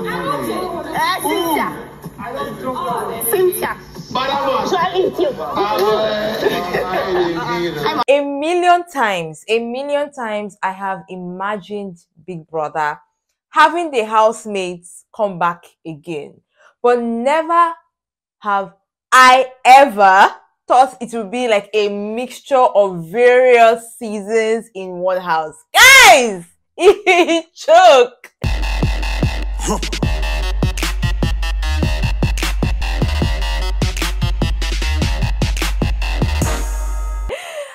Cynthia. A million times I have imagined Big Brother having the housemates come back again, but never have I ever thought it would be like a mixture of various seasons in one house. Guys, it choke.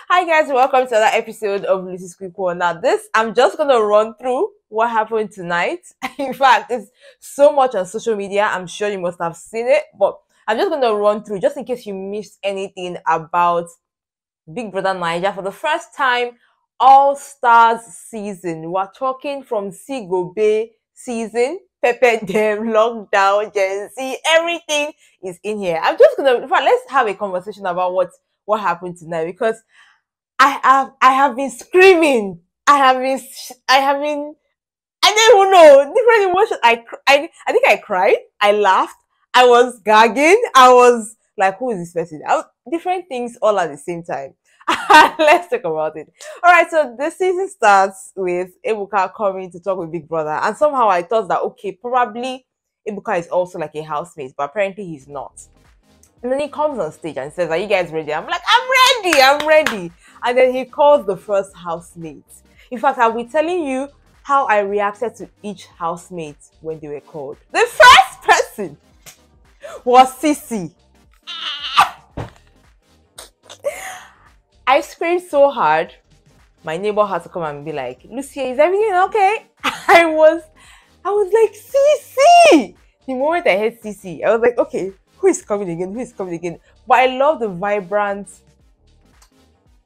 Hi guys, welcome to another episode of Lucy's Quick One. Now I'm just gonna run through what happened tonight. In fact, it's so much on social media, I'm sure you must have seen it, but I'm just gonna run through just in case you missed anything about BBNAIJA for the first time. All Stars season. We're talking from Sigobe season, Pepe Dem, Lockdown, Gen Z, everything is in here. I'm just gonna, in fact, let's have a conversation about what happened tonight, because I have been screaming. I don't even know, different emotions. I think I cried, I laughed, I was gagging, I was like, who is this person? Different things all at the same time. Let's talk about it. All right, so this season starts with Ebuka coming to talk with Big Brother, and somehow I thought that, okay, probably Ebuka is also like a housemate, but apparently he's not. And then he comes on stage and says, are you guys ready? I'm like, I'm ready. And then he calls the first housemate. In fact, I'll be telling you how I reacted to each housemate when they were called. The first person was Sissy. I screamed so hard, my neighbor had to come and be like, Lucy, is everything okay? I was like, Sissy! The moment I heard Sissy, I was like, okay, who is coming again? But I love the vibrant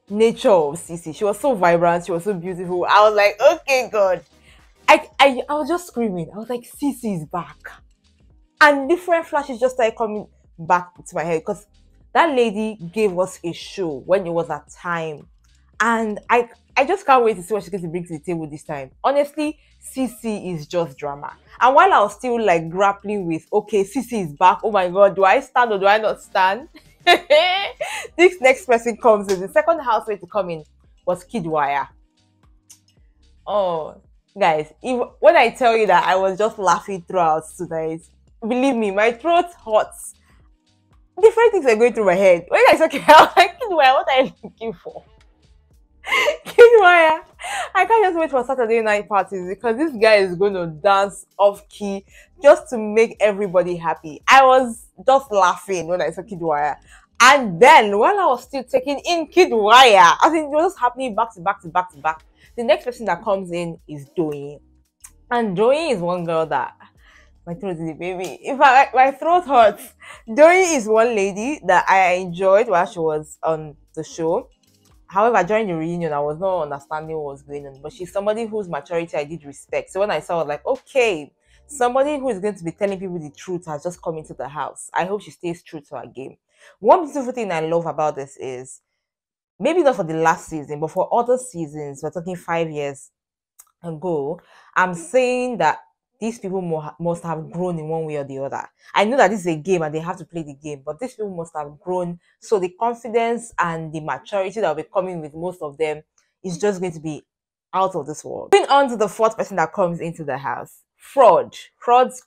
nature of Sissy. She was so vibrant, she was so beautiful. I was like, okay, God. I was just screaming. I was like, Sissy is back. And different flashes just started coming back to my head, because that lady gave us a show when it was her time. And I just can't wait to see what she's going to bring to the table this time. Honestly, Sissy is just drama. And while I was still like grappling with, okay, Sissy is back, oh my God, do I stand or do I not stand? This next person comes in. The second housemate to come in was Kidwaya. Oh, guys, when I tell you that I was just laughing throughout tonight, believe me, my throat hurts. Different things are going through my head. When I said, okay, I was like, Kidwaya, what are you looking for? Kidwaya, I can't just wait for Saturday night parties, because this guy is going to dance off key just to make everybody happy. I was just laughing when I saw Kidwaya. And then while I was still taking in Kidwaya, I think it was just happening back to back. The next person that comes in is Doyin. And Doyin is one girl that my throat is a baby. In fact, my throat hurts. Doyin is one lady that I enjoyed while she was on the show. However, during the reunion, I was not understanding what was going on. But she's somebody whose maturity I did respect. So when I saw, I was like, okay, somebody who is going to be telling people the truth has just come into the house. I hope she stays true to her game. One beautiful thing I love about this is, maybe not for the last season, but for other seasons, we're talking 5 years ago, I'm saying that these people must have grown in one way or the other. I know that this is a game and they have to play the game, but these people must have grown. So the confidence and the maturity that will be coming with most of them is just going to be out of this world. Moving on to the fourth person that comes into the house. Fraud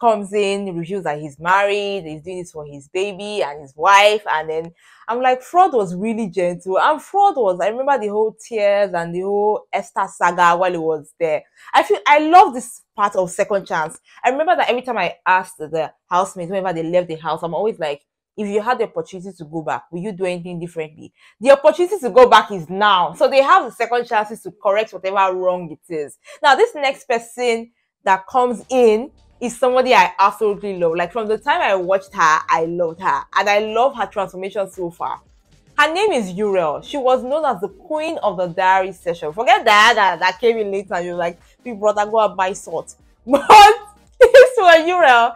comes in, reveals that he's married, he's doing this for his baby and his wife, and then I'm like, Fraud was really gentle, and I remember the whole tears and the whole Esther saga while he was there. I love this part of Second Chance. I remember that every time I asked the housemates whenever they left the house, I'm always like, if you had the opportunity to go back, will you do anything differently? The opportunity to go back is now. So they have the second chances to correct whatever wrong it is. Now, this next person that comes in is somebody I absolutely love. Like, from the time I watched her, I loved her. And I love her transformation so far. Her name is Uriel. She was known as the queen of the diary session. Forget that came in later and you're like, big brother, go and buy salt. But this was Uriel.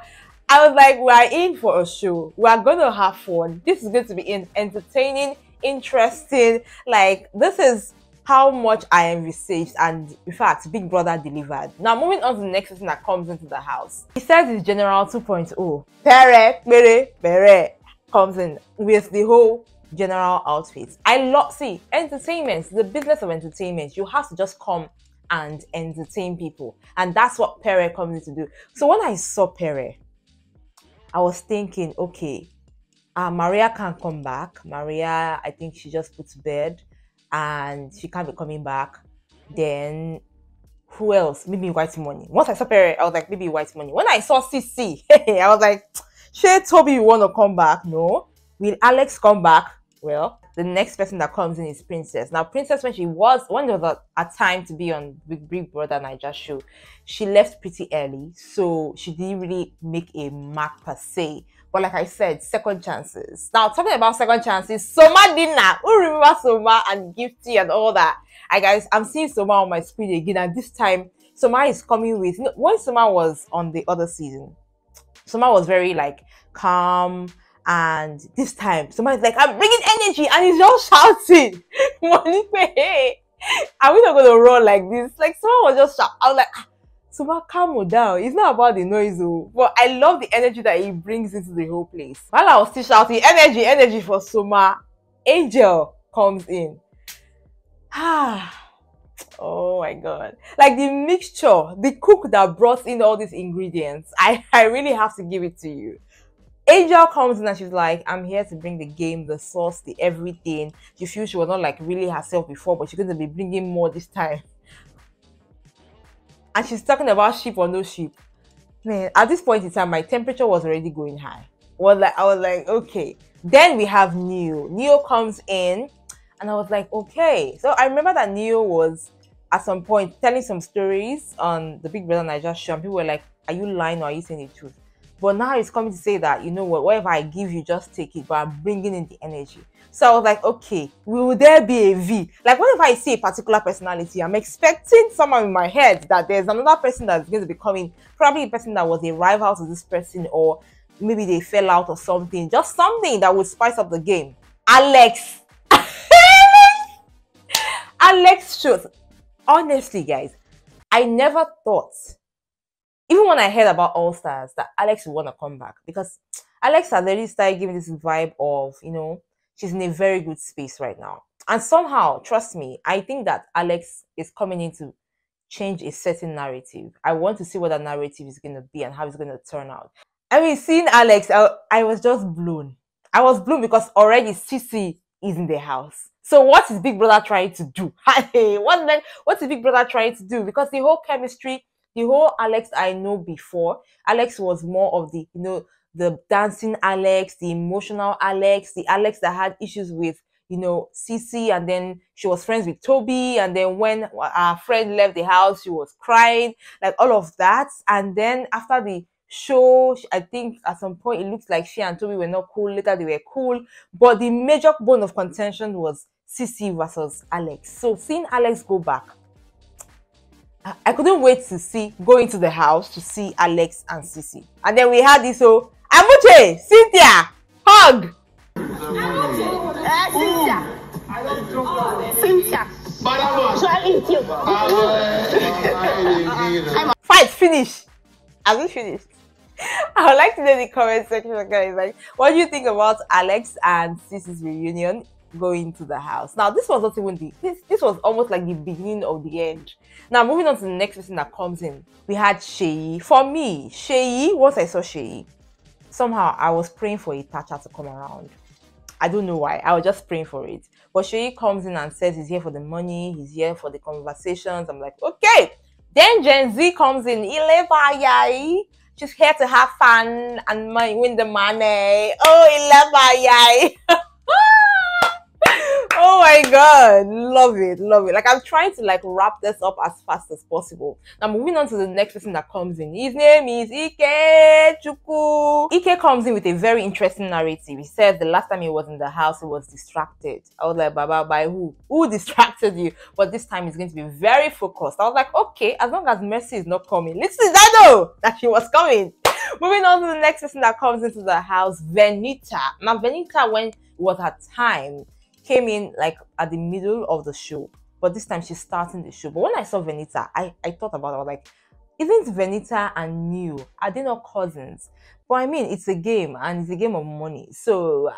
I was like, we are in for a show. We are going to have fun. This is going to be entertaining, interesting. Like, this is how much I envisaged, and in fact, Big Brother delivered. Now, moving on to the next person that comes into the house. He says it's General 2.0. Pere comes in with the whole general outfit. I love, see, entertainment, the business of entertainment, you have to just come and entertain people. And that's what Pere comes in to do. So when I saw Pere, I was thinking, okay, Maria can't come back. Maria, I think she just put to bed and she can't be coming back. Then who else? Maybe White Money. Once I saw Pere, I was like, maybe White Money. When I saw CC, I was like, Shay Toby, you want to come back? No. Will Alex come back? Well, the next person that comes in is Princess. Now, Princess, when there was a time to be on Big Brother Naija show, she left pretty early, so she didn't really make a mark per se. But like I said, second chances. Now, talking about second chances, Soma dinner. Who remember Soma and Gifty and all that? Guys, I'm seeing Soma on my screen again, and this time Soma is coming with. When Soma was on the other season, Soma was very like calm. And this time, somebody's like, I'm bringing energy, and he's just shouting. Hey, are we not going to run like this? Like, someone was just shouting. I was like, Soma, calm down. It's not about the noise, though. But I love the energy that he brings into the whole place. While I was still shouting, energy for Soma, Angel comes in. Oh my God. Like the mixture, the cook that brought in all these ingredients, I really have to give it to you. Angel comes in and she's like, I'm here to bring the game, the sauce, the everything. She feels she was not like really herself before, but she's going to be bringing more this time. And she's talking about sheep or no sheep. Man, at this point in time, my temperature was already going high. I was like, okay. Then we have Neo. Neo comes in and I was like, okay. So I remember that Neo was at some point telling some stories on the Big Brother Naija show, and people were like, are you lying or are you saying the truth? But now he's coming to say that, you know what, whatever I give you, just take it. But I'm bringing in the energy. So I was like, okay, will there be a V? Like, whenever I see a particular personality, I'm expecting someone in my head that there's another person that's going to be coming. Probably a person that was a rival to this person, or maybe they fell out or something. Just something that would spice up the game. Alex. Alex shows. Honestly, guys, I never thought, even when I heard about All Stars, that Alex would want to come back, because Alex had already started giving this vibe of, you know, she's in a very good space right now. And somehow, trust me, I think that Alex is coming in to change a certain narrative. I want to see what that narrative is going to be and how it's going to turn out. I mean, seeing Alex, I was just blown. I was blown because already Sisi is in the house. So what is Big Brother trying to do? What's the Big Brother trying to do? Because the whole chemistry, the whole Alex I know before, Alex was more of the, you know, the dancing Alex, the emotional Alex, the Alex that had issues with, you know, Cece, and then she was friends with Toby, and then when our friend left the house, she was crying, like all of that. And then after the show, I think at some point it looks like she and Toby were not cool. Later they were cool, but the major bone of contention was Cece versus Alex. So seeing Alex go back, I couldn't wait to go into the house to see Alex and Cece. And then we had this, so Amuche, Cynthia, hug. Cynthia. Fight, finish. Have you finished? I would like to know in the comment section, guys, like, what do you think about Alex and Cece's reunion going to the house? Now, this was not even this was almost like the beginning of the end. Now, moving on to the next person that comes in, we had Sheyi. For me, Sheyi, once I saw Sheyi, somehow I was praying for Itacha to come around. I don't know why. I was just praying for it. But Sheyi comes in and says he's here for the money, he's here for the conversations. I'm like, okay. Then Gen Z comes in. She's here to have fun and win the money. Oh, oh my God, love it. Like, I'm trying to like wrap this up as fast as possible. Now, moving on to the next person that comes in. His name is Ike Chuku. Ike comes in with a very interesting narrative. He says the last time he was in the house, he was distracted. I was like, Baba, by who? Who distracted you? But this time he's going to be very focused. I was like, okay, as long as Mercy is not coming. Little did I know that she was coming. Moving on to the next person that comes into the house, Venita. Now, Venita, when it was her time, came in like at the middle of the show. but this time she's starting the show. But when I saw Venita, I thought about it. I was like, isn't Venita and New, are they not cousins? But I mean, it's a game and it's a game of money. So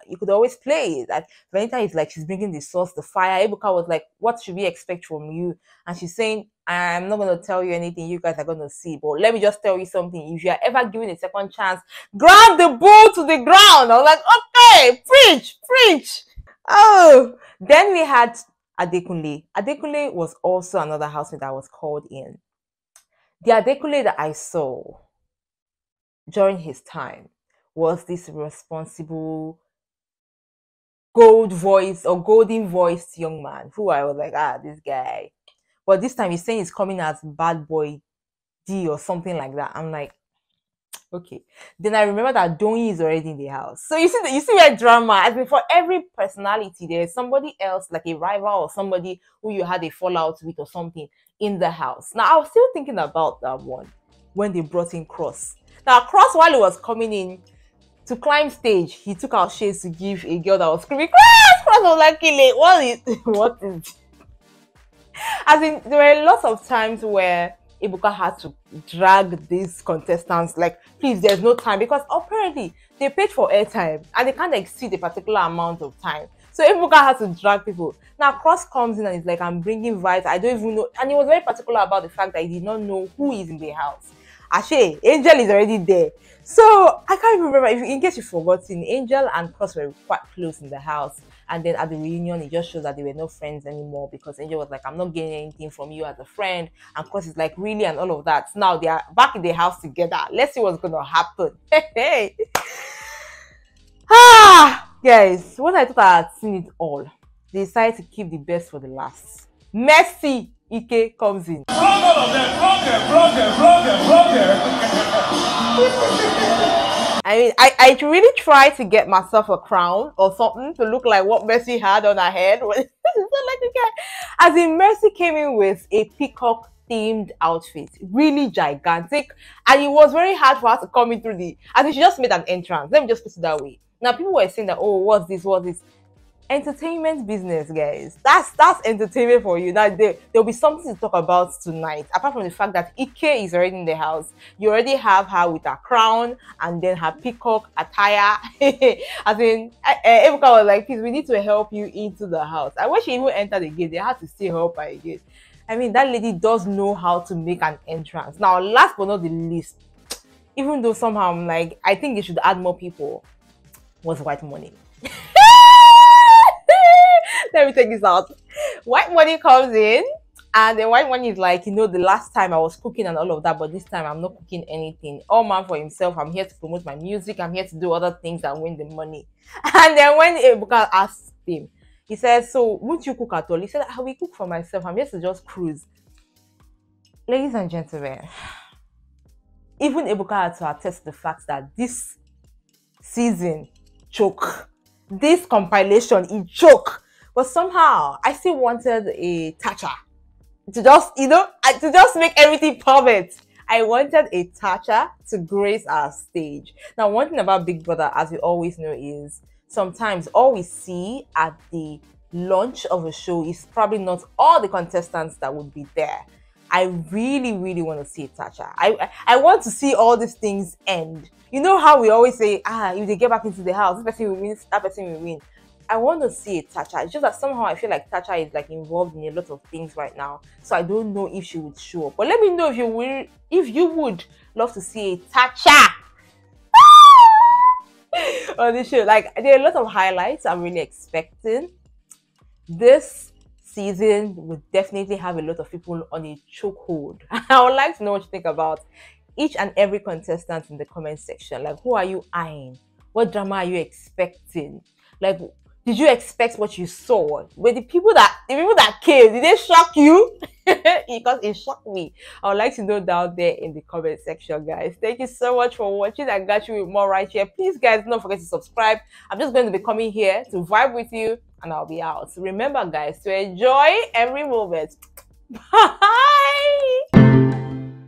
you could always play it. Like Venita is like, she's bringing the sauce, the fire. Ebuka was like, what should we expect from you? And she's saying, I'm not going to tell you anything. You guys are going to see. But let me just tell you something. If you are ever given a second chance, grab the bull to the ground. I was like, okay, preach, preach. Oh, then we had Adekunle. Adekunle was also another housemate that was called in. The Adekunle that I saw during his time was this responsible, gold voice or golden voiced young man who I was like, this guy. But this time he's saying he's coming as bad boy D or something like that. I'm like, okay. Then I remember that Donyi is already in the house. So you see where drama, as in for every personality, there's somebody else, like a rival or somebody who you had a fallout with or something in the house. Now I was still thinking about that one when they brought in Cross. Now Cross, while he was coming in to climb stage, he took out shades to give a girl that was screaming, Cross! Cross was like, what is as in, there were lots of times where Ebuka had to drag these contestants, like, please, there's no time, because apparently they paid for airtime and they can't exceed a particular amount of time. So Ebuka had to drag people. Now Cross comes in and he's like, I'm bringing vibes, I don't even know. And he was very particular about the fact that he did not know who is in the house. Ashe, Angel is already there. So I can't even remember, in case you've forgotten, Angel and Cross were quite close in the house. And then at the reunion, it just shows that they were not friends anymore because Angel was like, I'm not getting anything from you as a friend. And Cross is like, really? And all of that. Now they are back in the house together. Let's see what's going to happen. Hey. Guys, when I thought I had seen it all, they decided to keep the best for the last. Mercy Ike comes in. I mean, I really tried to get myself a crown or something to look like what Mercy had on her head. As in, Mercy came in with a peacock themed outfit, really gigantic, and it was very hard for her to come in through as in she just made an entrance. Let me just put it that way. Now people were saying that, oh, what's this? Entertainment business, guys. That's entertainment for you. That there'll be something to talk about tonight. Apart from the fact that Ike is already in the house, you already have her with her crown and then her peacock attire. As in, Ebuka was like, please, we need to help you into the house. And when she even entered the gate, they had to still help her again. I mean, that lady does know how to make an entrance. Now, last but not the least, even though somehow I'm like, I think they should add more people, was White Money. Let me take this out. White Money comes in, and then White Money is like, the last time I was cooking and all of that, but this time I'm not cooking anything. All man for himself. I'm here to promote my music. I'm here to do other things and win the money. And then when Ebuka asked him, he said, so won't you cook at all? He said, I will cook for myself. I'm here to just cruise. Ladies and gentlemen, even Ebuka had to attest to the fact that this season choke. This compilation, it choke. But somehow, I still wanted a Thatcher to just, to just make everything perfect. I wanted a Thatcher to grace our stage. Now, one thing about Big Brother, as we always know, is sometimes all we see at the launch of a show is probably not all the contestants that would be there. I really, really want to see a Thatcher. I want to see all these things end. You know how we always say, if they get back into the house, this person will win, that person will win. I want to see a Thatcher. It's just that somehow I feel like Thatcher is like involved in a lot of things right now. So I don't know if she would show up. But let me know if you would love to see a Thatcher on the show. Like, there are a lot of highlights I'm really expecting. This season would definitely have a lot of people on a chokehold. I would like to know what you think about each and every contestant in the comment section. Like, who are you eyeing? What drama are you expecting? Like, did you expect what you saw? Were the people that came, did they shock you? Because it shocked me. I would like to know down there in the comment section, guys. Thank you so much for watching. I got you with more right here. Please, guys, don't forget to subscribe. I'm just going to be coming here to vibe with you, and I'll be out. So remember, guys, to enjoy every moment. Bye.